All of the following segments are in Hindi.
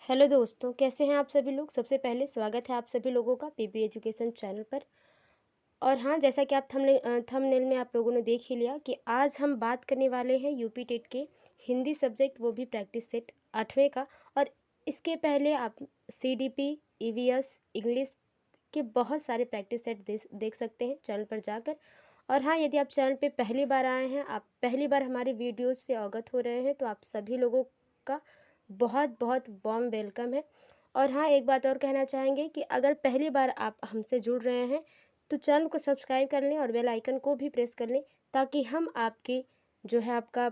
हेलो दोस्तों, कैसे हैं आप सभी लोग। सबसे पहले स्वागत है आप सभी लोगों का पीपी एजुकेशन चैनल पर। और हाँ, जैसा कि आप थंबनेल में आप लोगों ने देख ही लिया कि आज हम बात करने वाले हैं यूपी टेट के हिंदी सब्जेक्ट, वो भी प्रैक्टिस सेट 8वें का। और इसके पहले आप सीडीपी, ईवीएस, इंग्लिश के बहुत सारे प्रैक्टिस सेट देख सकते हैं चैनल पर जाकर। और हाँ, यदि आप चैनल पे पहली बार आए हैं, आप पहली बार हमारे वीडियोज़ से अवगत हो रहे हैं, तो आप सभी लोगों का बहुत बहुत वार्म वेलकम है। और हाँ, एक बात और कहना चाहेंगे कि अगर पहली बार आप हमसे जुड़ रहे हैं तो चैनल को सब्सक्राइब कर लें और बेल आइकन को भी प्रेस कर लें, ताकि हम आपके जो है आपका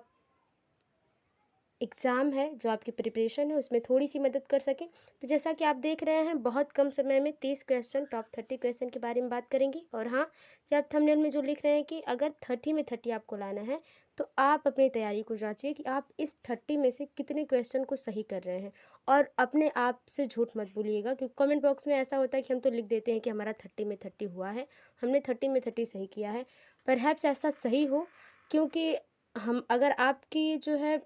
एग्ज़ाम है, जो आपकी प्रिपरेशन है, उसमें थोड़ी सी मदद कर सकें। तो जैसा कि आप देख रहे हैं, बहुत कम समय में 30 क्वेश्चन, टॉप 30 क्वेश्चन के बारे में बात करेंगे। और हाँ, ये आप थंबनेल में जो लिख रहे हैं कि अगर 30 में 30 आपको लाना है, तो आप अपनी तैयारी को जांचिए कि आप इस 30 में से कितने क्वेश्चन को सही कर रहे हैं। और अपने आप से झूठ मत बोलिएगा, क्योंकि कमेंट बॉक्स में ऐसा होता है कि हम तो लिख देते हैं कि हमारा 30 में 30 हुआ है, हमने 30 में 30 सही किया है। परहैप्स ऐसा सही हो, क्योंकि हम अगर आपकी जो है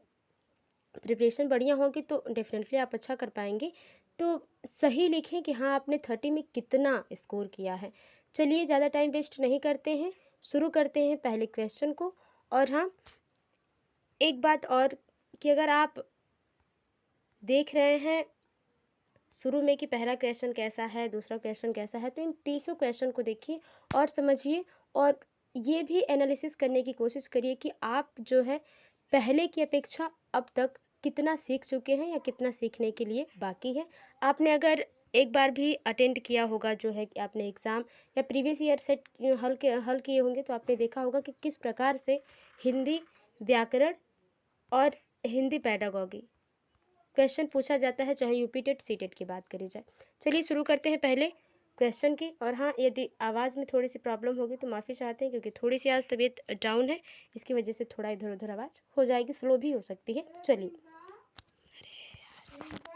प्रिपरेशन बढ़िया होगी तो डेफिनेटली आप अच्छा कर पाएंगे। तो सही लिखें कि हाँ, आपने 30 में कितना स्कोर किया है। चलिए, ज़्यादा टाइम वेस्ट नहीं करते हैं, शुरू करते हैं पहले क्वेश्चन को। और हाँ, एक बात और कि अगर आप देख रहे हैं शुरू में कि पहला क्वेश्चन कैसा है, दूसरा क्वेश्चन कैसा है, तो इन तीसों क्वेश्चन को देखिए और समझिए। और ये भी एनालिसिस करने की कोशिश करिए कि आप जो है पहले की अपेक्षा अब तक कितना सीख चुके हैं या कितना सीखने के लिए बाकी है। आपने अगर एक बार भी अटेंड किया होगा, जो है कि आपने एग्ज़ाम या प्रीवियस ईयर सेट हल किए होंगे, तो आपने देखा होगा कि किस प्रकार से हिंदी व्याकरण और हिंदी पेडागॉजी क्वेश्चन पूछा जाता है, चाहे यूपी टेट सी टेट की बात करी जाए। चलिए शुरू करते हैं पहले क्वेश्चन की। और हाँ, यदि आवाज़ में थोड़ी सी प्रॉब्लम होगी तो माफ़ी चाहते हैं, क्योंकि थोड़ी सी आज तबीयत डाउन है, इसकी वजह से थोड़ा इधर उधर आवाज़ हो जाएगी, स्लो भी हो सकती है। तो चलिए,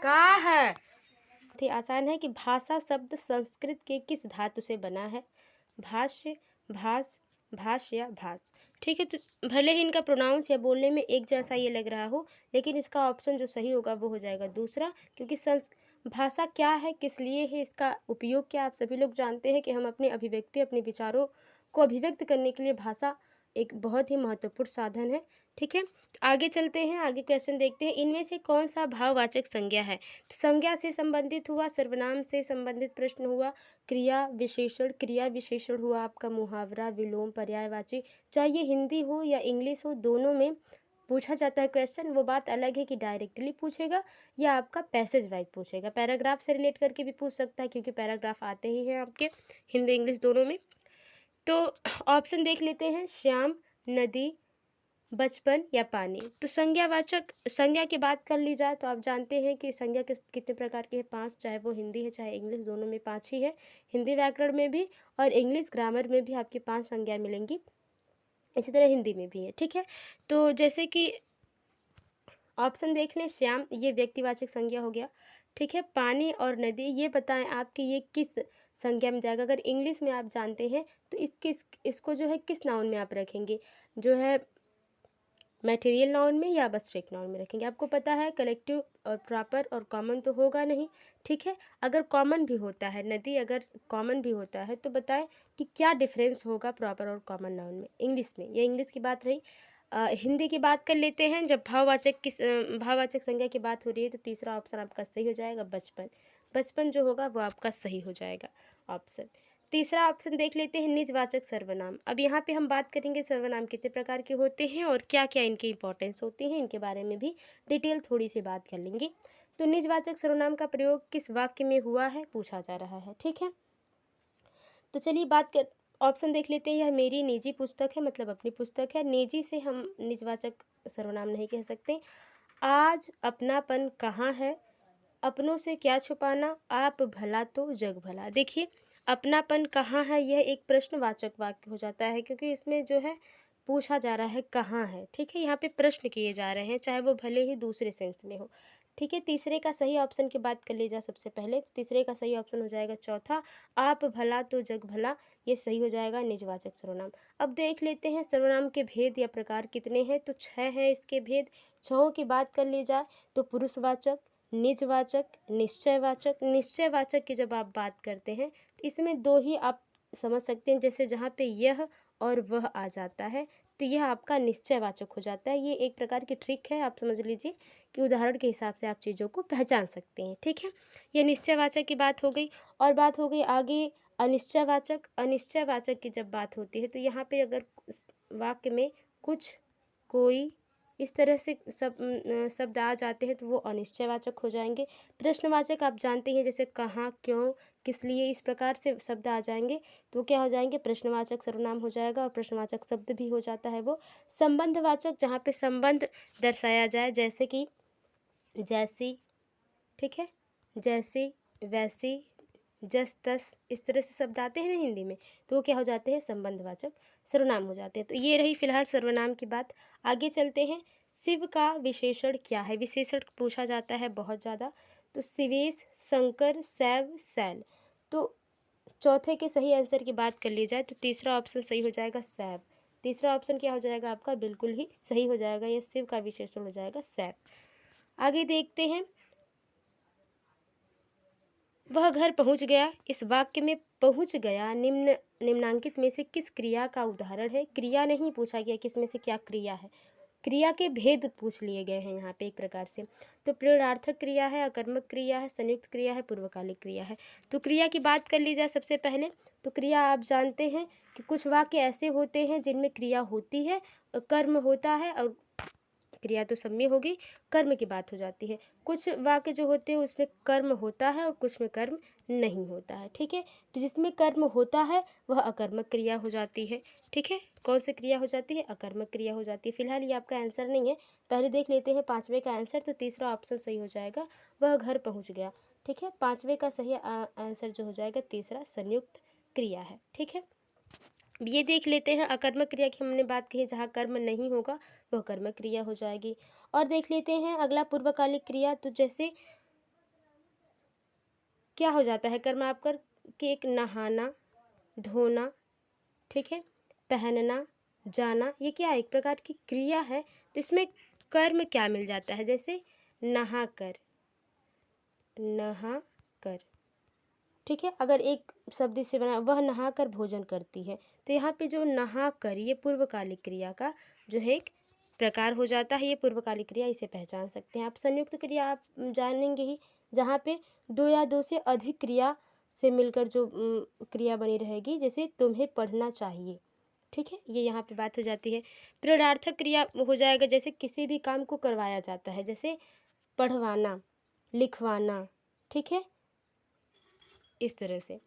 का है। बहुत ही आसान है कि भाषा शब्द संस्कृत के किस धातु से बना है। भाष्य, भास, भाष्य या भास। ठीक है, तो भले ही इनका प्रोनाउंस या बोलने में एक जैसा ये लग रहा हो, लेकिन इसका ऑप्शन जो सही होगा वो हो जाएगा दूसरा। क्योंकि भाषा क्या है, किस लिए है, इसका उपयोग क्या, आप सभी लोग जानते हैं कि हम अपनी अभिव्यक्ति, अपने विचारों को अभिव्यक्त करने के लिए भाषा एक बहुत ही महत्वपूर्ण साधन है। ठीक है, तो आगे चलते हैं, आगे क्वेश्चन देखते हैं। इनमें से कौन सा भाववाचक संज्ञा है। तो संज्ञा से संबंधित हुआ, सर्वनाम से संबंधित प्रश्न हुआ, क्रिया विशेषण हुआ, आपका मुहावरा, विलोम, पर्यायवाची। चाहे ये हिंदी हो या इंग्लिश हो, दोनों में पूछा जाता है क्वेश्चन। वो बात अलग है कि डायरेक्टली पूछेगा या आपका पैसेज वाइज पूछेगा, पैराग्राफ से रिलेट करके भी पूछ सकता है, क्योंकि पैराग्राफ आते ही हैं आपके हिंदी इंग्लिश दोनों में। तो ऑप्शन देख लेते हैं, श्याम, नदी, बचपन या पानी। तो संज्ञावाचक संज्ञा की बात कर ली जाए तो आप जानते हैं कि संज्ञा कितने प्रकार की है, 5, चाहे वो हिंदी है चाहे इंग्लिश, दोनों में 5 ही है। हिंदी व्याकरण में भी और इंग्लिश ग्रामर में भी आपकी 5 संज्ञा मिलेंगी, इसी तरह हिंदी में भी है। ठीक है, तो जैसे कि ऑप्शन देख लें, श्याम ये व्यक्तिवाचक संज्ञा हो गया। ठीक है, पानी और नदी ये बताएं आप कि ये किस संज्ञा में जाएगा। अगर इंग्लिश में आप जानते हैं तो इसको जो है किस नाउन में आप रखेंगे, जो है मटेरियल नाउन में या अब्स्ट्रैक्ट नाउन में रखेंगे। आपको पता है कलेक्टिव और प्रॉपर और कॉमन तो होगा नहीं। ठीक है, अगर कॉमन भी होता है, नदी अगर कॉमन भी होता है, तो बताएं कि क्या डिफरेंस होगा प्रॉपर और कॉमन नाउन में इंग्लिश में। ये इंग्लिश की बात रही। हिंदी की बात कर लेते हैं। जब भाववाचक संज्ञा की बात हो रही है, तो तीसरा ऑप्शन आपका सही हो जाएगा, बचपन। बचपन जो होगा वो आपका सही हो जाएगा ऑप्शन। तीसरा ऑप्शन देख लेते हैं, निजवाचक सर्वनाम। अब यहाँ पे हम बात करेंगे सर्वनाम कितने प्रकार के होते हैं और क्या क्या इनकी इंपॉर्टेंस होती है, इनके बारे में भी डिटेल थोड़ी सी बात कर लेंगे। तो निजवाचक सर्वनाम का प्रयोग किस वाक्य में हुआ है, पूछा जा रहा है। ठीक है, तो चलिए बात कर ऑप्शन देख लेते हैं। यह मेरी निजी पुस्तक है, मतलब अपनी पुस्तक है। निजी से हम निजवाचक सर्वनाम नहीं कह सकते। आज अपनापन कहाँ है, अपनों से क्या छुपाना, आप भला तो जग भला। देखिए, अपनापन कहाँ है, यह एक प्रश्नवाचक वाक्य हो जाता है, क्योंकि इसमें जो है पूछा जा रहा है कहाँ है। ठीक है, यहाँ पे प्रश्न किए जा रहे हैं, चाहे वो भले ही दूसरे सेंस में हो। ठीक है, तीसरे का सही ऑप्शन की बात कर ली जाए सबसे पहले, तीसरे का सही ऑप्शन हो जाएगा चौथा, आप भला तो जग भला। ये सही हो जाएगा निजवाचक सर्वनाम। अब देख लेते हैं सर्वनाम के भेद या प्रकार कितने हैं। तो 6 हैं इसके भेद। 6 की बात कर ली जाए तो पुरुषवाचक, निजवाचक, निश्चयवाचक। निश्चयवाचक की जब आप बात करते हैं तो इसमें दो ही आप समझ सकते हैं, जैसे जहाँ पे यह और वह आ जाता है तो यह आपका निश्चयवाचक हो जाता है। ये एक प्रकार की ट्रिक है, आप समझ लीजिए कि उदाहरण के हिसाब से आप चीज़ों को पहचान सकते हैं। ठीक है, ये निश्चयवाचक की बात हो गई। और बात हो गई आगे अनिश्चयवाचक। अनिश्चयवाचक की जब बात होती है तो यहाँ पे अगर वाक्य में कुछ, कोई, इस तरह से शब्द आ जाते हैं तो वो अनिश्चयवाचक हो जाएंगे। प्रश्नवाचक आप जानते हैं, जैसे कहाँ, क्यों, किस लिए, इस प्रकार से शब्द आ जाएंगे तो क्या हो जाएंगे, प्रश्नवाचक सर्वनाम हो जाएगा और प्रश्नवाचक शब्द भी हो जाता है वो। संबंधवाचक, जहाँ पे संबंध दर्शाया जाए, जैसे कि जैसी, ठीक है, जैसी, वैसी, जस तस, इस तरह से शब्द आते हैं ना हिंदी में, तो वो क्या हो जाते हैं, संबंधवाचक सर्वनाम हो जाते हैं। तो ये रही फिलहाल सर्वनाम की बात। आगे चलते हैं, शिव का विशेषण क्या है। विशेषण पूछा जाता है बहुत ज़्यादा, तो शिवेश, शंकर, शैव, शैल। तो चौथे के सही आंसर की बात कर ली जाए तो तीसरा ऑप्शन सही हो जाएगा, शैव। तीसरा ऑप्शन क्या हो जाएगा आपका, बिल्कुल ही सही हो जाएगा, ये शिव का विशेषण हो जाएगा, शैव। आगे देखते हैं, वह घर पहुंच गया। इस वाक्य में पहुंच गया निम्नांकित में से किस क्रिया का उदाहरण है। क्रिया नहीं पूछा गया किस में से क्या क्रिया है, क्रिया के भेद पूछ लिए गए हैं यहाँ पे एक प्रकार से। तो प्रेरणार्थक क्रिया है, अकर्मक क्रिया है, संयुक्त क्रिया है, पूर्वकालिक क्रिया है। तो क्रिया की बात कर ली जाए सबसे पहले, तो क्रिया आप जानते हैं कि कुछ वाक्य ऐसे होते हैं जिनमें क्रिया होती है, कर्म होता है, और क्रिया तो सब में होगी, कर्म की बात हो जाती है। कुछ वाक्य जो होते हैं उसमें कर्म होता है और कुछ में कर्म नहीं होता है। ठीक है, तो जिसमें कर्म होता है वह अकर्मक क्रिया हो जाती है। ठीक है, कौन सी क्रिया हो जाती है, अकर्मक क्रिया हो जाती है। फिलहाल ये आपका आंसर नहीं है, पहले देख लेते हैं पाँचवें का आंसर। तो तीसरा ऑप्शन सही हो जाएगा, वह घर पहुँच गया। ठीक है, पाँचवें का सही आंसर जो हो जाएगा तीसरा, संयुक्त क्रिया है। ठीक है, ये देख लेते हैं अकर्मक क्रिया की हमने बात कही, जहाँ कर्म नहीं होगा वह कर्मक क्रिया हो जाएगी। और देख लेते हैं अगला पूर्वकालिक क्रिया। तो जैसे क्या हो जाता है, कर्म आप कर के एक नहाना, धोना, ठीक है, पहनना, जाना, ये क्या एक प्रकार की क्रिया है। तो इसमें कर्म क्या मिल जाता है, जैसे नहा कर, नहा कर, ठीक है। अगर एक शब्द से बना, वह नहाकर भोजन करती है, तो यहाँ पे जो नहाकर, ये पूर्वकालिक क्रिया का जो है एक प्रकार हो जाता है, ये पूर्वकालिक क्रिया, इसे पहचान सकते हैं आप। संयुक्त क्रिया आप जानेंगे ही, जहाँ पे दो या दो से अधिक क्रिया से मिलकर जो क्रिया बनी रहेगी, जैसे तुम्हें पढ़ना चाहिए। ठीक है, ये यहाँ पे बात हो जाती है। प्रेरणार्थक क्रिया हो जाएगा, जैसे किसी भी काम को करवाया जाता है, जैसे पढ़वाना, लिखवाना, ठीक है, इस तरह से।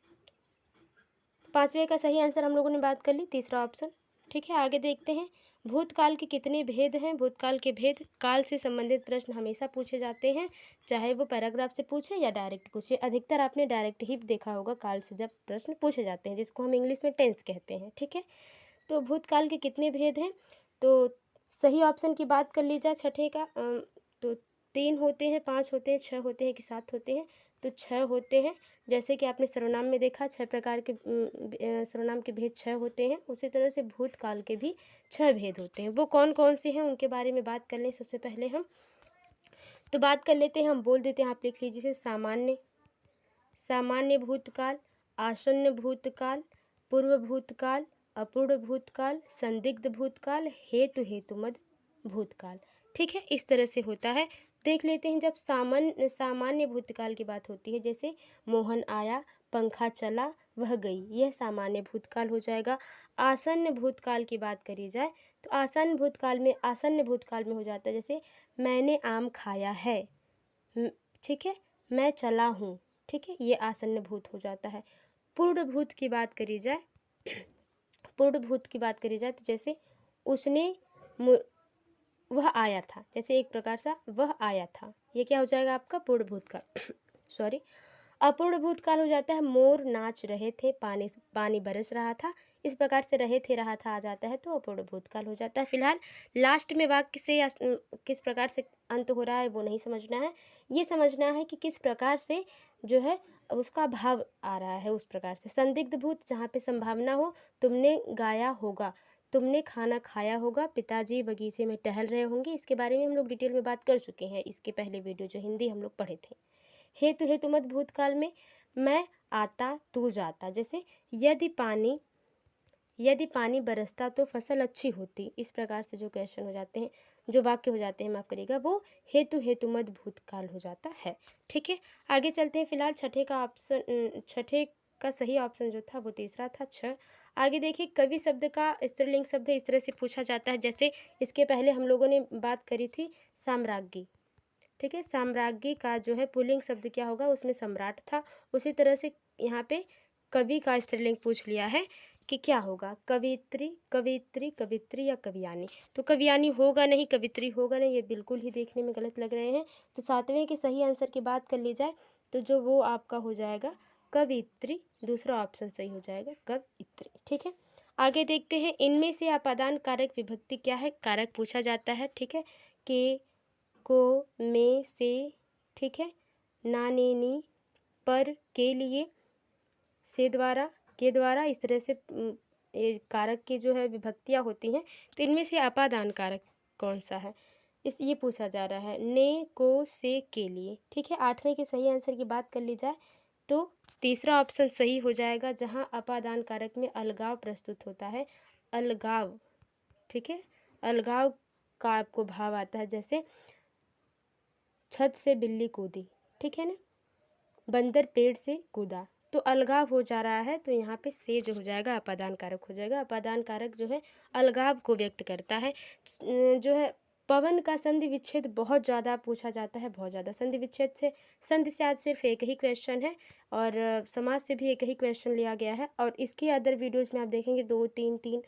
पांचवे का सही आंसर हम लोगों ने बात कर ली, तीसरा ऑप्शन। ठीक है, आगे देखते हैं, भूतकाल के कितने भेद हैं। भूतकाल के भेद, काल से संबंधित प्रश्न हमेशा पूछे जाते हैं, चाहे वो पैराग्राफ से पूछे या डायरेक्ट पूछे। अधिकतर आपने डायरेक्ट ही देखा होगा काल से जब प्रश्न पूछे जाते हैं, जिसको हम इंग्लिश में टेंस कहते हैं। ठीक है, तो भूतकाल के कितने भेद हैं, तो सही ऑप्शन की बात कर ली जाए छठे का, तो 3 होते हैं, 5 होते हैं, 6 होते हैं कि 7 होते हैं, तो 6 होते हैं। जैसे कि आपने सर्वनाम में देखा 6 प्रकार के सर्वनाम के भेद 6 होते हैं, उसी तरह से भूतकाल के भी 6 भेद होते हैं। वो कौन कौन से हैं उनके बारे में बात कर लें सबसे पहले हम। तो बात कर लेते हैं, हम बोल देते हैं, आप लिख लीजिए, जैसे सामान्य, सामान्य भूतकाल, आसन्न भूतकाल, पूर्व भूतकाल, अपूर्ण भूतकाल, संदिग्ध भूतकाल, हेतु हेतुमद भूतकाल। ठीक है, इस तरह से होता है। देख लेते हैं, जब सामान्य भूतकाल की बात होती है, जैसे मोहन आया, पंखा चला, वह गई, यह सामान्य भूतकाल हो जाएगा। आसन्न भूतकाल की बात करी जाए तो आसन्न भूतकाल में हो जाता है, जैसे मैंने आम खाया है, ठीक है, मैं चला हूँ, ठीक है, ये आसन्न भूत हो जाता है। पूर्ण भूत की बात करी जाए, पूर्ण भूत की बात करी जाए तो जैसे उसने वह आया था, जैसे एक प्रकार सा वह आया था, ये क्या हो जाएगा आपका पूर्ण भूतकाल। सॉरी, अपूर्ण भूतकाल हो जाता है, मोर नाच रहे थे, पानी पानी बरस रहा था, इस प्रकार से रहे थे रहा था आ जाता है, तो अपूर्ण भूतकाल हो जाता है। फिलहाल लास्ट में वाक्य से या किस प्रकार से अंत हो रहा है वो नहीं समझना है, ये समझना है कि किस प्रकार से जो है उसका भाव आ रहा है, उस प्रकार से। संदिग्ध भूत, जहाँ पे संभावना हो, तुमने गाया होगा, तुमने खाना खाया होगा, पिताजी बगीचे में टहल रहे होंगे। इसके बारे में हम लोग डिटेल में बात कर चुके हैं इसके पहले वीडियो जो हिंदी हम लोग पढ़े थे। हेतु हेतुमत भूतकाल में मैं आता तू जाता, जैसे यदि पानी बरसता तो फसल अच्छी होती। इस प्रकार से जो क्वेश्चन हो जाते हैं, जो वाक्य हो जाते हैं, माफ करिएगा, वो हेतु हेतुमत भूतकाल हो जाता है। ठीक है, आगे चलते हैं। फिलहाल छठे का सही ऑप्शन जो था वो तीसरा था, 6। आगे देखिए, कवि शब्द का स्त्रीलिंग शब्द इस तरह से पूछा जाता है, जैसे इसके पहले हम लोगों ने बात करी थी साम्राज्ञी। ठीक है, साम्राज्ञी का जो है पुल्लिंग शब्द क्या होगा, उसमें सम्राट था। उसी तरह से यहाँ पे कवि का स्त्रीलिंग पूछ लिया है कि क्या होगा, कवित्री, कवित्री, कवित्री या कवियानी। तो कवियानी होगा नहीं, कवित्री होगा नहीं, ये बिल्कुल ही देखने में गलत लग रहे हैं। तो 7वें के सही आंसर की बात कर ली जाए तो जो वो आपका हो जाएगा कवित्री, दूसरा ऑप्शन सही हो जाएगा कवित्री। ठीक है, आगे देखते हैं। इनमें से अपादान कारक विभक्ति क्या है, कारक पूछा जाता है। ठीक है, के, को, में, से, ठीक है, ना, ने, नी, पर, के लिए, से द्वारा, के द्वारा, इस तरह से ये कारक की जो है विभक्तियाँ होती हैं। तो इनमें से अपादान कारक कौन सा है, ये पूछा जा रहा है, ने, को, से, के लिए। ठीक है, 8वें के सही आंसर की बात कर ली जाए तो तीसरा ऑप्शन सही हो जाएगा, जहाँ अपादान कारक में अलगाव प्रस्तुत होता है, अलगाव। ठीक है, अलगाव का आपको भाव आता है, जैसे छत से बिल्ली कूदी, ठीक है ना, बंदर पेड़ से कूदा, तो अलगाव हो जा रहा है। तो यहाँ पे से जो हो जाएगा अपादान कारक हो जाएगा। अपादान कारक जो है अलगाव को व्यक्त करता है। जो है पवन का संधि विच्छेद बहुत ज़्यादा पूछा जाता है, बहुत ज़्यादा। संधि विच्छेद से, संधि से आज सिर्फ एक ही क्वेश्चन है और समाज से भी एक ही क्वेश्चन लिया गया है। और इसके अदर वीडियोज़ में आप देखेंगे 2, 3, 3,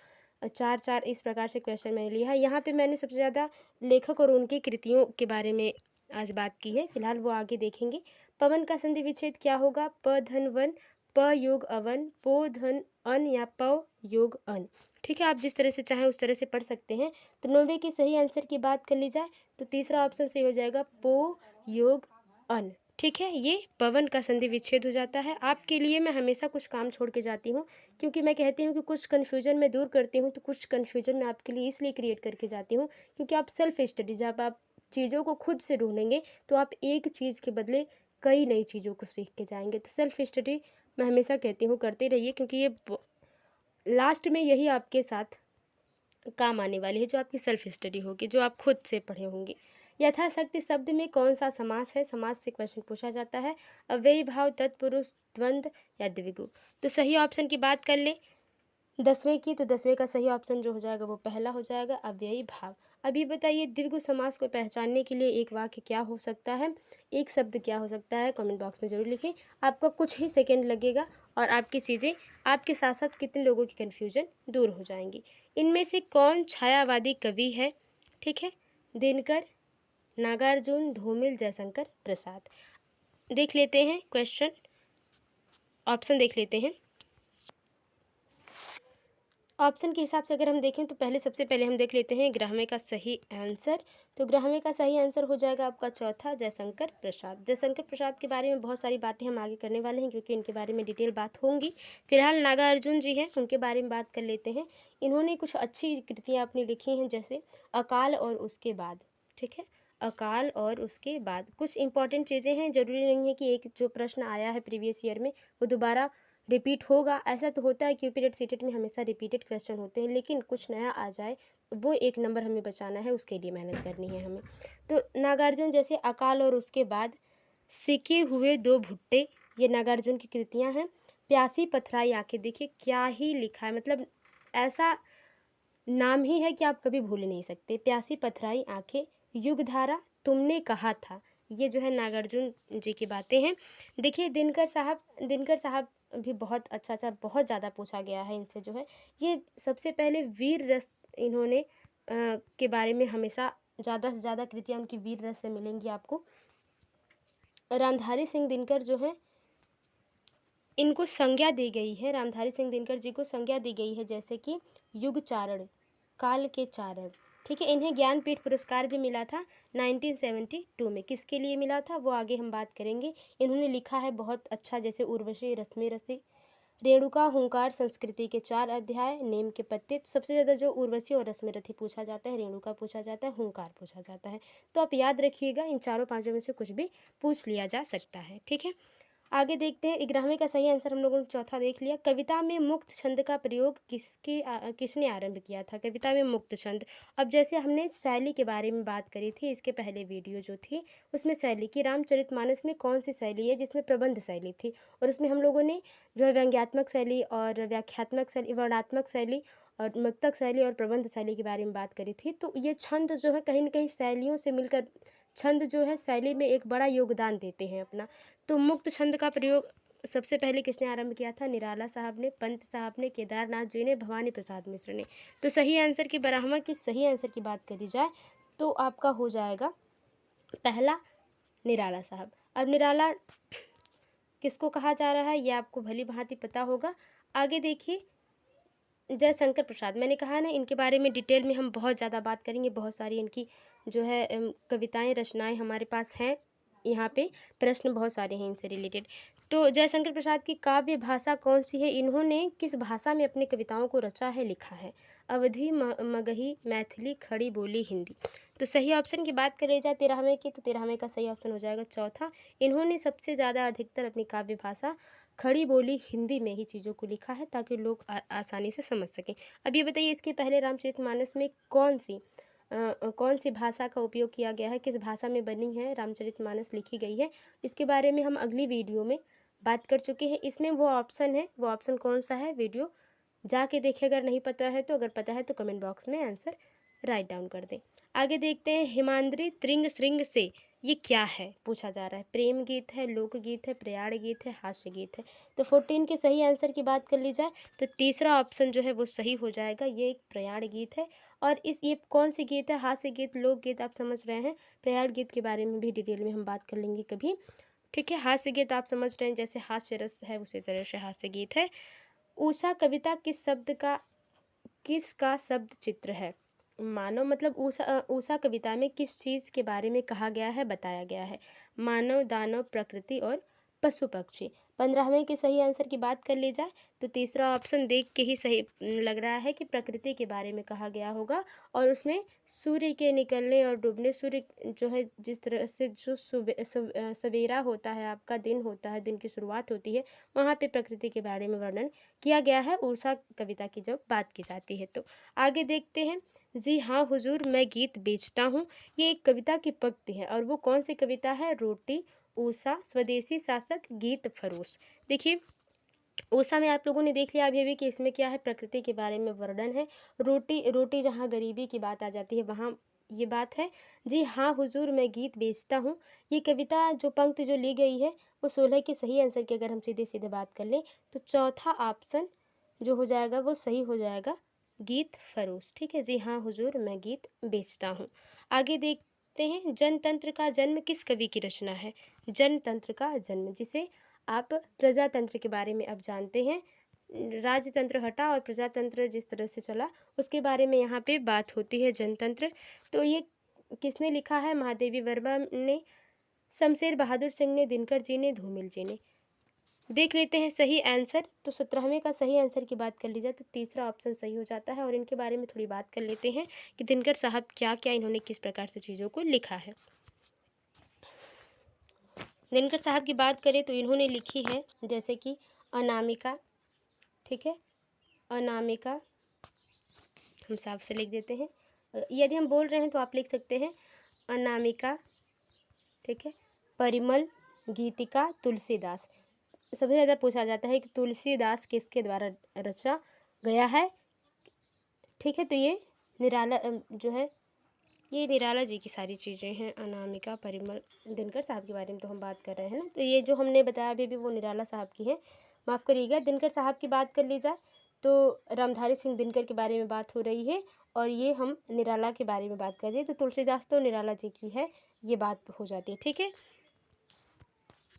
4, 4 इस प्रकार से क्वेश्चन मैंने लिया है। यहाँ पे मैंने सबसे ज़्यादा लेखक और उनकी कृतियों के बारे में आज बात की है, फिलहाल वो आगे देखेंगे। पवन का संधि विच्छेद क्या होगा, प धन वन, प योग अवन, पो धन अन या प योग अन। ठीक है, आप जिस तरह से चाहें उस तरह से पढ़ सकते हैं। तो 9वें के सही आंसर की बात कर ली जाए तो तीसरा ऑप्शन सही हो जाएगा, पो योग अन। ठीक है, ये पवन का संधि विच्छेद हो जाता है। आपके लिए मैं हमेशा कुछ काम छोड़ के जाती हूँ, क्योंकि मैं कहती हूँ कि कुछ कन्फ्यूजन मैं दूर करती हूँ, तो कुछ कन्फ्यूजन मैं आपके लिए इसलिए क्रिएट करके जाती हूँ क्योंकि आप सेल्फ स्टडी, जब आप चीज़ों को खुद से ढूंढेंगे तो आप एक चीज़ के बदले कई नई चीज़ों को सीख के जाएंगे। तो सेल्फ स्टडी मैं हमेशा कहती हूँ करते रहिए, क्योंकि ये लास्ट में यही आपके साथ काम आने वाली है, जो आपकी सेल्फ स्टडी होगी, जो आप खुद से पढ़े होंगे। यथाशक्ति शब्द में कौन सा समास है, समास से क्वेश्चन पूछा जाता है। अव्ययी भाव, तत्पुरुष, द्वंद्व या द्विगु। तो सही ऑप्शन की बात कर ले 10वें की, तो 10वें का सही ऑप्शन जो हो जाएगा वो पहला हो जाएगा, अव्ययी भाव। अब ये बताइए, द्विगु समास को पहचानने के लिए एक वाक्य क्या हो सकता है, एक शब्द क्या हो सकता है, कमेंट बॉक्स में जरूर लिखें। आपका कुछ ही सेकंड लगेगा और आपकी चीज़ें, आपके साथ साथ कितने लोगों की कन्फ्यूजन दूर हो जाएंगी। इनमें से कौन छायावादी कवि है, ठीक है, दिनकर, नागार्जुन, धूमिल, जयशंकर प्रसाद। देख लेते हैं क्वेश्चन, ऑप्शन देख लेते हैं। ऑप्शन के हिसाब से अगर हम देखें तो सबसे पहले हम देख लेते हैं ग्राह्य का सही आंसर। तो ग्राह्य का सही आंसर हो जाएगा आपका चौथा, जयशंकर प्रसाद। जयशंकर प्रसाद के बारे में बहुत सारी बातें हम आगे करने वाले हैं, क्योंकि इनके बारे में डिटेल बात होंगी। फिलहाल नागार्जुन जी हैं, उनके बारे में बात कर लेते हैं। इन्होंने कुछ अच्छी कृतियाँ अपनी लिखी हैं, जैसे अकाल और उसके बाद। ठीक है, अकाल और उसके बाद कुछ इंपॉर्टेंट चीज़ें हैं। जरूरी नहीं है कि एक जो प्रश्न आया है प्रीवियस ईयर में वो दोबारा रिपीट होगा। ऐसा तो होता है कि यूपी टेट सीटेट में हमेशा रिपीटेड क्वेश्चन होते हैं, लेकिन कुछ नया आ जाए वो एक नंबर हमें बचाना है, उसके लिए मेहनत करनी है हमें। तो नागार्जुन जैसे अकाल और उसके बाद, सिके हुए दो भुट्टे, ये नागार्जुन की कृतियाँ हैं। प्यासी पथराई आंखें, देखिए क्या ही लिखा है, मतलब ऐसा नाम ही है कि आप कभी भूल नहीं सकते। प्यासी पथराई आंखें, युगधारा, तुमने कहा था, ये जो है नागार्जुन जी की बातें हैं। देखिए दिनकर साहब भी बहुत अच्छा बहुत ज़्यादा पूछा गया है इनसे, जो है ये सबसे पहले वीर रस इन्होंने के बारे में हमेशा ज़्यादा से ज़्यादा कृतियाँ उनकी वीर रस से मिलेंगी आपको। रामधारी सिंह दिनकर जो है, इनको संज्ञा दी गई है, रामधारी सिंह दिनकर जी को संज्ञा दी गई है, जैसे कि युग चारण, काल के चारण। ठीक है, इन्हें ज्ञानपीठ पुरस्कार भी मिला था 1972 में। किसके लिए मिला था वो आगे हम बात करेंगे। इन्होंने लिखा है बहुत अच्छा, जैसे उर्वशी, रश्मि रसी, रेणुका हुंकार संस्कृति के 4 अध्याय, नेम के पत्ते। तो सबसे ज़्यादा जो उर्वशी और रश्मिरथी पूछा जाता है, रेणुका पूछा जाता है, हुंकार पूछा जाता है। तो आप याद रखिएगा, इन चारों पांचों में से कुछ भी पूछ लिया जा सकता है। ठीक है, आगे देखते हैं। 11वें का सही आंसर हम लोगों ने चौथा देख लिया। कविता में मुक्त छंद का प्रयोग किसने आरंभ किया था? कविता में मुक्त छंद। अब जैसे हमने शैली के बारे में बात करी थी, इसके पहले वीडियो जो थी उसमें शैली की, रामचरितमानस में कौन सी शैली है जिसमें प्रबंध शैली थी, और उसमें हम लोगों ने जो है व्यंग्यात्मक शैली और व्याख्यात्मक शैली, वर्णात्मक शैली और मुक्तक शैली और प्रबंध शैली के बारे में बात करी थी। तो ये छंद जो है कहीं ना कहीं शैलियों से मिलकर, छंद जो है शैली में एक बड़ा योगदान देते हैं अपना। तो मुक्त छंद का प्रयोग सबसे पहले किसने आरंभ किया था? निराला साहब ने, पंत साहब ने, केदारनाथ जी ने, भवानी प्रसाद मिश्र ने। तो सही आंसर की, ब्राह्मण की सही आंसर की बात करी जाए तो आपका हो जाएगा पहला निराला साहब। अब निराला किसको कहा जा रहा है ये आपको भली भांति पता होगा। आगे देखिए, जयशंकर प्रसाद, मैंने कहा ना इनके बारे में डिटेल में हम बहुत ज़्यादा बात करेंगे। बहुत सारी इनकी जो है कविताएं, रचनाएं हमारे पास हैं। यहाँ पे प्रश्न बहुत सारे हैं इनसे रिलेटेड। तो जयशंकर प्रसाद की काव्य भाषा कौन सी है? इन्होंने किस भाषा में अपनी कविताओं को रचा है, लिखा है? अवधी, मगही, मैथिली, खड़ी बोली, हिंदी। तो सही ऑप्शन की बात करी जाए 13वें की, तो 13वें का सही ऑप्शन हो जाएगा चौथा। इन्होंने सबसे ज़्यादा अधिकतर अपनी काव्य भाषा खड़ी बोली हिंदी में ही चीज़ों को लिखा है, ताकि लोग आसानी से समझ सकें। अब ये बताइए, इसके पहले रामचरितमानस में कौन सी भाषा का उपयोग किया गया है, किस भाषा में बनी है रामचरितमानस लिखी गई है? इसके बारे में हम अगली वीडियो में बात कर चुके हैं। इसमें वो ऑप्शन है, वो ऑप्शन कौन सा है, वीडियो जाके देखें अगर नहीं पता है तो। अगर पता है तो कमेंट बॉक्स में आंसर राइट डाउन कर दें। आगे देखते हैं, हिमाद्री तृंग श्रृंग से ये क्या है, पूछा जा रहा है। प्रेम गीत है, लोकगीत है, प्रयाण गीत है, हास्य गीत है। तो 14 के सही आंसर की बात कर ली जाए तो तीसरा ऑप्शन जो है वो सही हो जाएगा, ये एक प्रयाण गीत है। और ये कौन सी गीत है? हास्य गीत, लोकगीत, आप समझ रहे हैं। प्रयाण गीत के बारे में भी डिटेल में हम बात कर लेंगे कभी। ठीक है, हास्य गीत आप समझ रहे हैं, जैसे हास्य रस है उसी तरह से हास्य गीत है। ऊषा कविता किसका शब्द चित्र है? मानव, मतलब ऊषा कविता में किस चीज़ के बारे में कहा गया है, बताया गया है? मानव, दानव, प्रकृति और पशु पक्षी। 15वें के सही आंसर की बात कर ली जाए तो तीसरा ऑप्शन देख के ही सही लग रहा है कि प्रकृति के बारे में कहा गया होगा। और उसमें सूर्य के निकलने और डूबने, सूर्य जो है जिस तरह से जो सवेरा होता है, आपका दिन होता है, दिन की शुरुआत होती है, वहाँ पे प्रकृति के बारे में वर्णन किया गया है ऊषा कविता की जब बात की जाती है। तो आगे देखते हैं, जी हाँ हुजूर मैं गीत बेचता हूँ। ये एक कविता की पंक्ति है, और वो कौन सी कविता है? रोटी, ऊषा, स्वदेशी शासक, गीत फरोश। देखिए, ऊषा में आप लोगों ने देख लिया अभी अभी कि इसमें क्या है, प्रकृति के बारे में वर्णन है। रोटी जहाँ गरीबी की बात आ जाती है वहाँ ये बात है। जी हाँ हुजूर मैं गीत बेचता हूँ, ये कविता जो पंक्ति जो ली गई है वो 16 के सही आंसर की अगर हम सीधे सीधे बात कर लें तो चौथा ऑप्शन जो हो जाएगा वो सही हो जाएगा, गीत फरोश। ठीक है, जी हाँ हुजूर मैं गीत बेचता हूँ। आगे देखते हैं, जनतंत्र का जन्म किस कवि की रचना है? जनतंत्र का जन्म, जिसे आप प्रजातंत्र के बारे में अब जानते हैं। राजतंत्र हटा और प्रजातंत्र जिस तरह से चला उसके बारे में यहाँ पे बात होती है, जनतंत्र। तो ये किसने लिखा है? महादेवी वर्मा ने, शमशेर बहादुर सिंह ने, दिनकर जी ने, धूमिल जी ने। देख लेते हैं सही आंसर। तो 17वें का सही आंसर की बात कर ली जाए तो तीसरा ऑप्शन सही हो जाता है। और इनके बारे में थोड़ी बात कर लेते हैं कि दिनकर साहब क्या क्या इन्होंने किस प्रकार से चीज़ों को लिखा है। दिनकर साहब की बात करें तो इन्होंने लिखी है जैसे कि अनामिका। ठीक है, अनामिका हम साफ से लिख देते हैं, यदि हम बोल रहे हैं तो आप लिख सकते हैं अनामिका। ठीक है, परिमल, गीतिका, तुलसीदास। सबसे ज़्यादा पूछा जाता है कि तुलसीदास किसके द्वारा रचा गया है? ठीक है, तो ये निराला जो है ये निराला जी की सारी चीज़ें हैं। अनामिका, परिमल, दिनकर साहब के बारे में तो हम बात कर रहे हैं ना, तो ये जो हमने बताया अभी भी वो निराला साहब की है, माफ़ करिएगा। दिनकर साहब की बात कर ली जाए तो रामधारी सिंह दिनकर के बारे में बात हो रही है, और ये हम निराला के बारे में बात कर रहे हैं। तो तुलसीदास तो निराला जी की है, ये बात हो जाती है। ठीक है,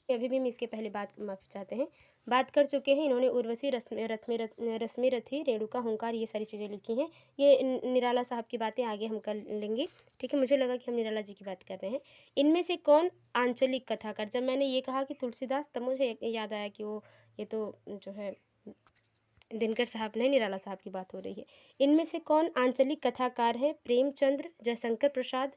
अभी भी हम इसके पहले माफ़ी चाहते हैं, बात कर चुके हैं। इन्होंने उर्वशी, रश्मिरथी, रेणुका, हुंकार, ये सारी चीज़ें लिखी हैं। ये निराला साहब की बातें आगे हम कर लेंगे। ठीक है, मुझे लगा कि हम निराला जी की बात कर रहे हैं। इनमें से कौन आंचलिक कथाकार? जब मैंने ये कहा कि तुलसीदास तब मुझे याद आया कि वो ये तो जो है दिनकर साहब नहीं, निराला साहब की बात हो रही है। इनमें से कौन आंचलिक कथाकार हैं? प्रेमचंद्र, जयशंकर प्रसाद,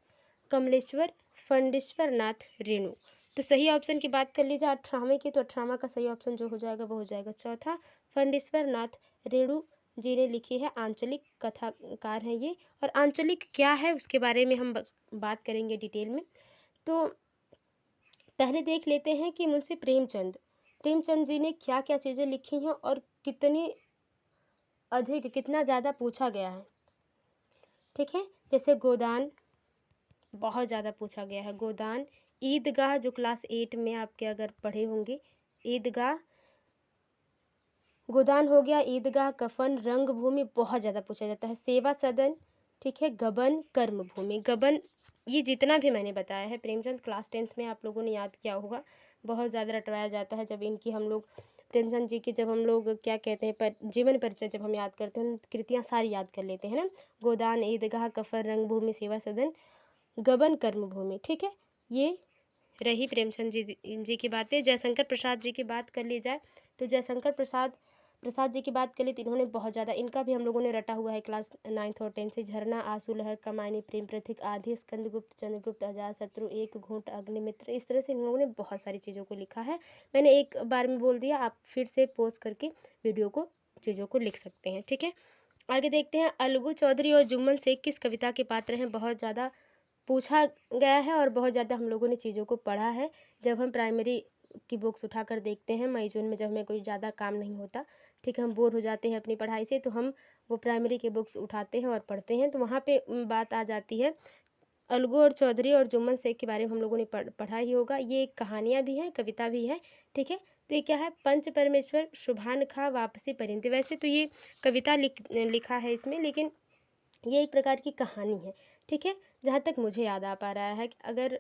कमलेश्वर, फंडीश्वर नाथ रेणु। तो सही ऑप्शन की बात कर लीजिए 18वें की, तो 18वां का सही ऑप्शन जो हो जाएगा वो हो जाएगा चौथा, फंडीश्वर नाथ रेणु जी ने लिखी है। आंचलिक कथाकार हैं ये। और आंचलिक क्या है उसके बारे में हम बात करेंगे डिटेल में। तो पहले देख लेते हैं कि मुंशी प्रेमचंद जी ने क्या क्या चीज़ें लिखी हैं और कितनी अधिक, कितना ज़्यादा पूछा गया है। ठीक है, जैसे गोदान बहुत ज़्यादा पूछा गया है। गोदान, ईदगाह जो क्लास 8 में आपके अगर पढ़े होंगे, ईदगाह, गोदान हो गया, ईदगाह, कफन, रंगभूमि बहुत ज़्यादा पूछा जाता है। सेवा सदन, ठीक है, गबन, कर्मभूमि। गबन, ये जितना भी मैंने बताया है प्रेमचंद क्लास 10th में आप लोगों ने याद किया होगा, बहुत ज़्यादा रटवाया जाता है। जब इनकी हम लोग प्रेमचंद जी की जब हम लोग क्या कहते हैं पर जीवन परिचय जब हम याद करते हैं, कृतियाँ सारी याद कर लेते हैं ना। गोदान, ईदगाह, कफन, रंगभूमि, सेवा सदन, गबन, कर्मभूमि। ठीक है, ये रही प्रेमचंद जी की बातें। जयशंकर प्रसाद जी की बात कर ली जाए तो जयशंकर प्रसाद जी की बात कर ली तो इन्होंने बहुत ज़्यादा, इनका भी हम लोगों ने रटा हुआ है क्लास 9th और 10th से। झरना, आंसू लहर, कमायनी, प्रेम प्रतीक, आधी, स्कंदगुप्त, चंद्रगुप्त, अजातशत्रु, एक घूंट, अग्निमित्र, इस तरह से इन लोगों ने बहुत सारी चीज़ों को लिखा है। मैंने एक बार में बोल दिया, आप फिर से पोस्ट करके वीडियो को, चीज़ों को लिख सकते हैं। ठीक है, आगे देखते हैं। अलगू चौधरी और जुम्मन शेख किस कविता के पात्र हैं? बहुत ज़्यादा पूछा गया है और बहुत ज़्यादा हम लोगों ने चीज़ों को पढ़ा है। जब हम प्राइमरी की बुक्स उठाकर देखते हैं मई जून में, जब हमें कोई ज़्यादा काम नहीं होता, ठीक है, हम बोर हो जाते हैं अपनी पढ़ाई से, तो हम वो प्राइमरी के बुक्स उठाते हैं और पढ़ते हैं, तो वहाँ पे बात आ जाती है। अलगू और चौधरी और जुम्मन शेख के बारे में हम लोगों ने पढ़ा ही होगा। ये कहानियाँ भी हैं, कविता भी है। ठीक है, तो ये क्या है? पंच परमेश्वर, शुभान खां, वापसी परिंदे। वैसे तो ये कविता लिखा है इसमें, लेकिन ये एक प्रकार की कहानी है। ठीक है, जहाँ तक मुझे याद आ पा रहा है कि अगर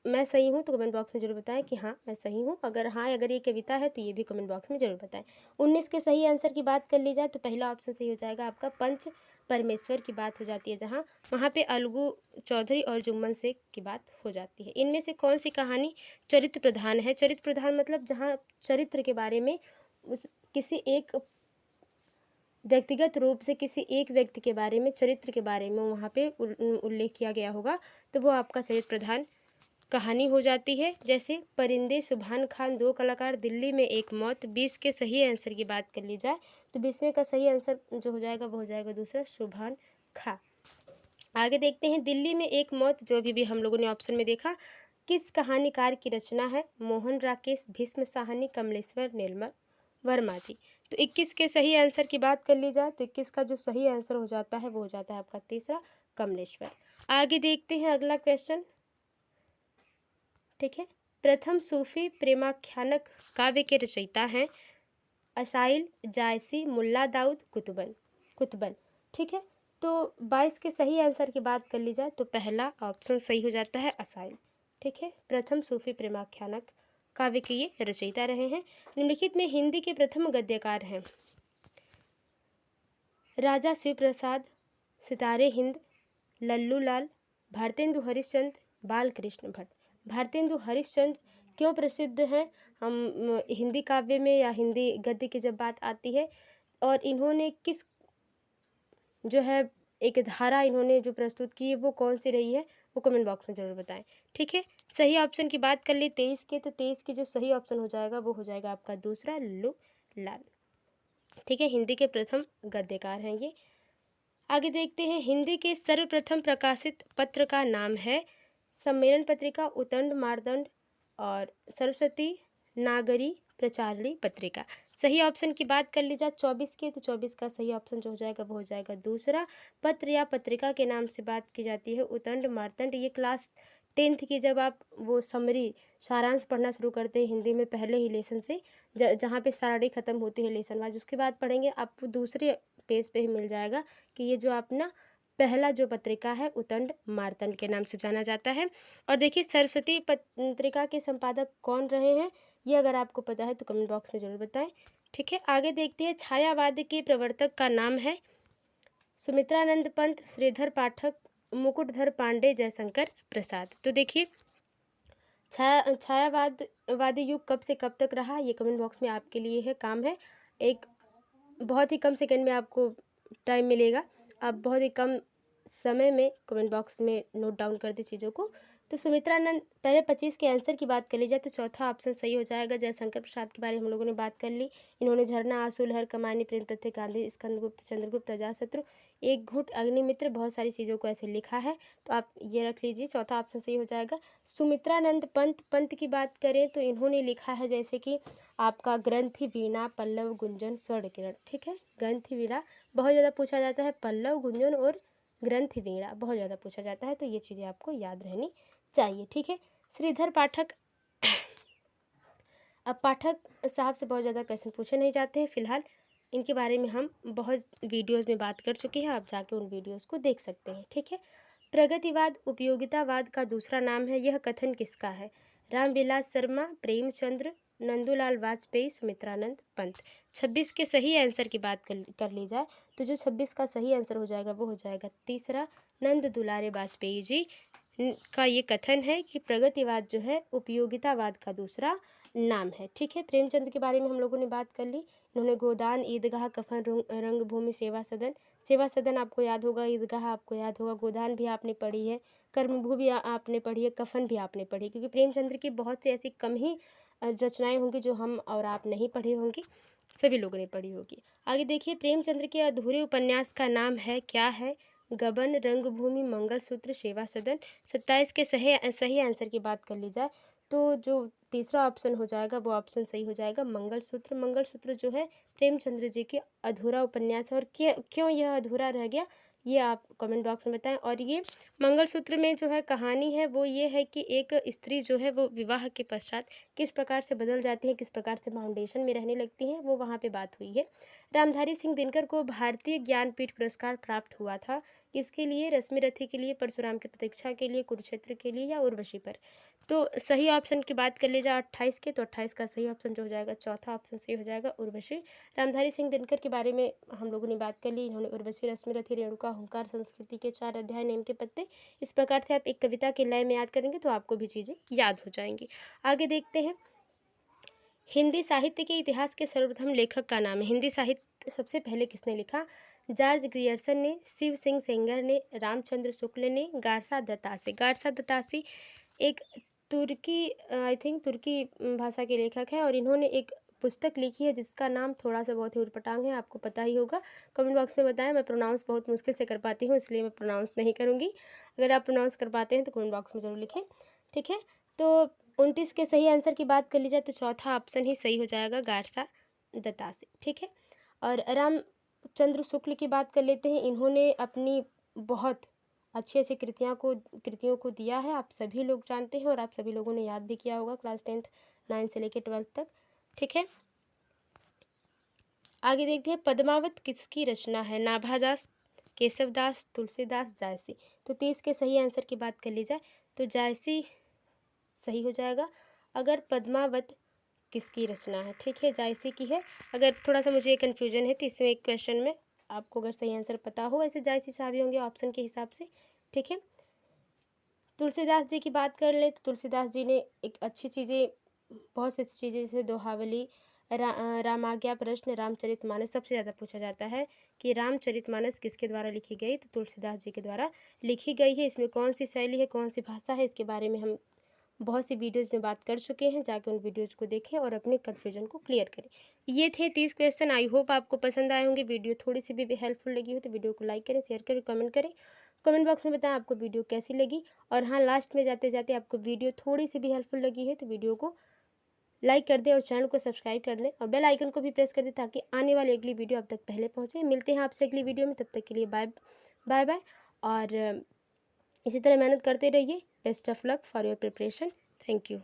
मैं सही हूँ तो कमेंट बॉक्स में ज़रूर बताएं कि हाँ मैं सही हूँ। अगर ये कविता है तो ये भी कमेंट बॉक्स में ज़रूर बताएं। 19 के सही आंसर की बात कर ली जाए तो पहला ऑप्शन सही हो जाएगा आपका, पंच परमेश्वर की बात हो जाती है जहाँ, वहाँ पे अलगू चौधरी और जुम्मन शेख की बात हो जाती है। इनमें से कौन सी कहानी चरित्र प्रधान है? चरित्र प्रधान मतलब जहाँ चरित्र के बारे में किसी एक व्यक्तिगत रूप से किसी एक व्यक्ति के बारे में, चरित्र के बारे में वहाँ पे उल्लेख किया गया होगा, तो वो आपका चरित्र प्रधान कहानी हो जाती है। जैसे परिंदे, सुभान खान, दो कलाकार, दिल्ली में एक मौत। 20 के सही आंसर की बात कर ली जाए तो 20वें का सही आंसर जो हो जाएगा वो हो जाएगा दूसरा, सुभान खां। आगे देखते हैं। दिल्ली में एक मौत जो भी हम लोगों ने ऑप्शन में देखा, किस कहानीकार की रचना है? मोहन राकेश, भीष्म साहनी, कमलेश्वर नीलमल वर्मा जी। तो 21 के सही आंसर की बात कर ली जाए तो 21 का जो सही आंसर हो जाता है वो हो जाता है आपका तीसरा, कमलेश्वर। आगे देखते हैं अगला क्वेश्चन। ठीक है, प्रथम सूफी प्रेमाख्यानक काव्य के रचयिता हैं? असाइल, जायसी, मुल्ला दाऊद, कुतुबन। ठीक है, तो 22 के सही आंसर की बात कर ली जाए तो पहला ऑप्शन सही हो जाता है, असाइल। ठीक है, प्रथम सूफी प्रेमाख्यानक काव्य के ये रचयिता रहे हैं। निम्नलिखित में हिंदी के प्रथम गद्यकार हैं? राजा शिव प्रसाद, सितारे हिंद, लल्लू लाल, भारतेंदु हरिश्चंद्र, बालकृष्ण भट्ट। भारतेंदु हरिश्चंद्र क्यों प्रसिद्ध हैं हम हिंदी काव्य में या हिंदी गद्य की जब बात आती है, और इन्होंने किस जो है एक धारा इन्होंने जो प्रस्तुत की है वो कौन सी रही है, वो कमेंट बॉक्स में ज़रूर बताएं। ठीक है, सही ऑप्शन की बात कर ले 23 के, तो 23 के जो सही ऑप्शन हो जाएगा वो हो जाएगा आपका दूसरा, लल्लू लाल। ठीक है, हिंदी के प्रथम गद्यकार हैं ये। आगे देखते हैं। हिंदी के सर्वप्रथम प्रकाशित पत्र का नाम है? सम्मेलन पत्रिका, उतंड मारदंड और सरस्वती नागरी प्रचारणी पत्रिका। सही ऑप्शन की बात कर ली जाए 24 के, तो 24 का सही ऑप्शन जो हो जाएगा वो हो जाएगा दूसरा, पत्र या पत्रिका के नाम से बात की जाती है उतंड मारदंड। ये क्लास 10th की जब आप वो समरी सारांश पढ़ना शुरू करते हैं हिंदी में पहले ही लेसन से, जहाँ पे सारणी खत्म होती है लेसन वाइज, उसके बाद पढ़ेंगे आपको दूसरे पेज पे ही मिल जाएगा कि ये जो अपना पहला जो पत्रिका है उतंड मारतंड के नाम से जाना जाता है। और देखिए सरस्वती पत्रिका के संपादक कौन रहे हैं, ये अगर आपको पता है तो कमेंट बॉक्स में ज़रूर बताएं। ठीक है, आगे देखते हैं। छायावाद के प्रवर्तक का नाम है? सुमित्रानंद पंत, श्रीधर पाठक, मुकुटधर पांडे, जयशंकर प्रसाद। तो देखिए छायावादी युग कब से कब तक रहा, ये कमेंट बॉक्स में आपके लिए है काम है। एक बहुत ही कम सेकंड में आपको टाइम मिलेगा। आप बहुत ही कम समय में कमेंट बॉक्स में नोट डाउन कर दें चीज़ों को। तो सुमित्रानंद, पहले 25 के आंसर की बात कर ली जाए तो चौथा ऑप्शन सही हो जाएगा। जयशंकर प्रसाद के बारे में हम लोगों ने बात कर ली। इन्होंने झरना, आंसू, लहर, कमानी, प्रेम पत्र, गांधी, स्कंदगुप्त, चंद्रगुप्त, अजातशत्रु, एक घूंट, अग्निमित्र, बहुत सारी चीज़ों को ऐसे लिखा है। तो आप ये रख लीजिए, चौथा ऑप्शन सही हो जाएगा। सुमित्रानंद पंत की बात करें तो इन्होंने लिखा है जैसे कि आपका ग्रंथि वीणा, पल्लव, गुंजन, स्वर्ण किरण। ठीक है, ग्रंथि वीणा बहुत ज़्यादा पूछा जाता है, पल्लव, गुंजन और ग्रंथि वीणा बहुत ज़्यादा पूछा जाता है। तो ये चीज़ें आपको याद रहनी चाहिए। ठीक है, श्रीधर पाठक, अब पाठक साहब से बहुत ज़्यादा क्वेश्चन पूछे नहीं जाते हैं। फिलहाल इनके बारे में हम बहुत वीडियोज़ में बात कर चुके हैं, आप जाके उन वीडियोज़ को देख सकते हैं। ठीक है, प्रगतिवाद उपयोगितावाद का दूसरा नाम है, यह कथन किसका है? रामविलास शर्मा, प्रेमचंद्र, नंदूलाल वाजपेयी, सुमित्रानंद पंत। 26 के सही आंसर की बात कर ली जाए तो जो 26 का सही आंसर हो जाएगा वो हो जाएगा तीसरा, नंद दुलारे वाजपेयी जी का ये कथन है कि प्रगतिवाद जो है उपयोगितावाद का दूसरा नाम है। ठीक है, प्रेमचंद के बारे में हम लोगों ने बात कर ली। इन्होंने गोदान, ईदगाह, कफन, रंगभूमि, सेवा सदन, सेवा सदन आपको याद होगा, ईदगाह आपको याद होगा, गोदान भी आपने पढ़ी है, कर्मभूमि भी आपने पढ़ी है, कफन भी आपने पढ़ी, क्योंकि प्रेमचंद्र की बहुत सी ऐसी कम ही रचनाएं होंगी जो हम और आप नहीं पढ़ी होंगी, सभी लोगों ने पढ़ी होगी। आगे देखिए, प्रेमचंद्र के अधूरे उपन्यास का नाम है, क्या है? गबन, रंगभूमि, मंगलसूत्र, सेवा सदन। 27 के सही आंसर की बात कर ली जाए तो जो तीसरा ऑप्शन हो जाएगा वो ऑप्शन सही हो जाएगा, मंगलसूत्र। मंगलसूत्र जो है प्रेमचंद्र जी के अधूरा उपन्यास है, और क्यों यह अधूरा रह गया ये आप कमेंट बॉक्स में बताएं। और ये मंगलसूत्र में जो है कहानी है वो ये है कि एक स्त्री जो है वो विवाह के पश्चात किस प्रकार से बदल जाती है, किस प्रकार से फाउंडेशन में रहने लगती हैं, वो वहाँ पे बात हुई है। रामधारी सिंह दिनकर को भारतीय ज्ञानपीठ पुरस्कार प्राप्त हुआ था, किसके लिए? रश्मि रथी के लिए, परशुराम की प्रतीक्षा के लिए, कुरुक्षेत्र के लिए, या उर्वशी पर? तो सही ऑप्शन की बात कर ली जाए 28 के, तो 28 का सही ऑप्शन जो हो जाएगा, चौथा ऑप्शन सही हो जाएगा, उर्वशी। रामधारी सिंह दिनकर के बारे में हम लोगों ने बात कर ली। इन्होंने उर्वशी, रश्मि रथी, रेणुका, हुंकार, संस्कृति के 4 अध्याय, नीम के पत्ते, इस प्रकार से आप एक कविता के लय में याद करेंगे तो आपको भी चीज़ें याद हो जाएंगी। आगे देखते हैं, हिंदी साहित्य के इतिहास के सर्वप्रथम लेखक का नाम है। हिंदी साहित्य सबसे पहले किसने लिखा? जॉर्ज ग्रियर्सन ने, शिव सिंह सेंगर ने, रामचंद्र शुक्ल ने, गारसा दत्तासी। गारसा दत्तासी एक तुर्की, आई थिंक तुर्की भाषा के लेखक हैं, और इन्होंने एक पुस्तक लिखी है जिसका नाम थोड़ा सा बहुत ही उटपटांग है, आपको पता ही होगा। कमेंट बॉक्स में बताएं, मैं प्रोनाउंस बहुत मुश्किल से कर पाती हूँ इसलिए मैं प्रोनाउंस नहीं करूँगी। अगर आप प्रोनाउंस कर पाते हैं तो कमेंट बॉक्स में ज़रूर लिखें। ठीक है, तो 29 के सही आंसर की बात कर ली जाए तो चौथा ऑप्शन ही सही हो जाएगा, गारसा दत्तासी। ठीक है, और रामचंद्र शुक्ल की बात कर लेते हैं। इन्होंने अपनी बहुत अच्छी अच्छी कृतियों को दिया है, आप सभी लोग जानते हैं और आप सभी लोगों ने याद भी किया होगा क्लास 10th 9 से लेकर 12th तक। ठीक है, आगे देखते हैं, पद्मावत किसकी रचना है? नाभादास, केशवदास, तुलसीदास, जायसी। तो 30 के सही आंसर की बात कर ली जाए तो जायसी सही हो जाएगा। अगर पद्मावत किसकी रचना है? ठीक है, जायसी की है। अगर थोड़ा सा मुझे कन्फ्यूजन है तो इसमें एक क्वेश्चन में आपको अगर सही आंसर पता हो, ऐसे जायसी साहब ही होंगे ऑप्शन के हिसाब से। ठीक है, तुलसीदास जी की बात कर ले तो तुलसीदास जी ने एक अच्छी चीज़ें, बहुत सी चीज़ें, जैसे दोहावली, रामाज्ञा प्रश्न, रामचरितमानस। सबसे ज़्यादा पूछा जाता है कि रामचरितमानस किसके द्वारा लिखी गई, तो तुलसीदास जी के द्वारा लिखी गई है। इसमें कौन सी शैली है, कौन सी भाषा है, इसके बारे में हम बहुत सी वीडियोज़ में बात कर चुके हैं, जाके उन वीडियोज़ को देखें और अपने कन्फ्यूजन को क्लियर करें। ये थे 30 क्वेश्चन, आई होप आपको पसंद आए होंगे। वीडियो थोड़ी सी भी हेल्पफुल लगी हो तो वीडियो को लाइक करें, शेयर करें, कमेंट करें। कमेंट बॉक्स में बताएं आपको वीडियो कैसी लगी। और हाँ, लास्ट में जाते जाते आपको वीडियो थोड़ी सी भी हेल्पफुल लगी है तो वीडियो को लाइक कर दें और चैनल को सब्सक्राइब कर लें और बेल आइकन को भी प्रेस कर दें ताकि आने वाली अगली वीडियो आप तक पहले पहुँचे। मिलते हैं आपसे अगली वीडियो में, तब तक के लिए बाय बाय। और इसी तरह मेहनत करते रहिए। Best of luck for your preparation. Thank you.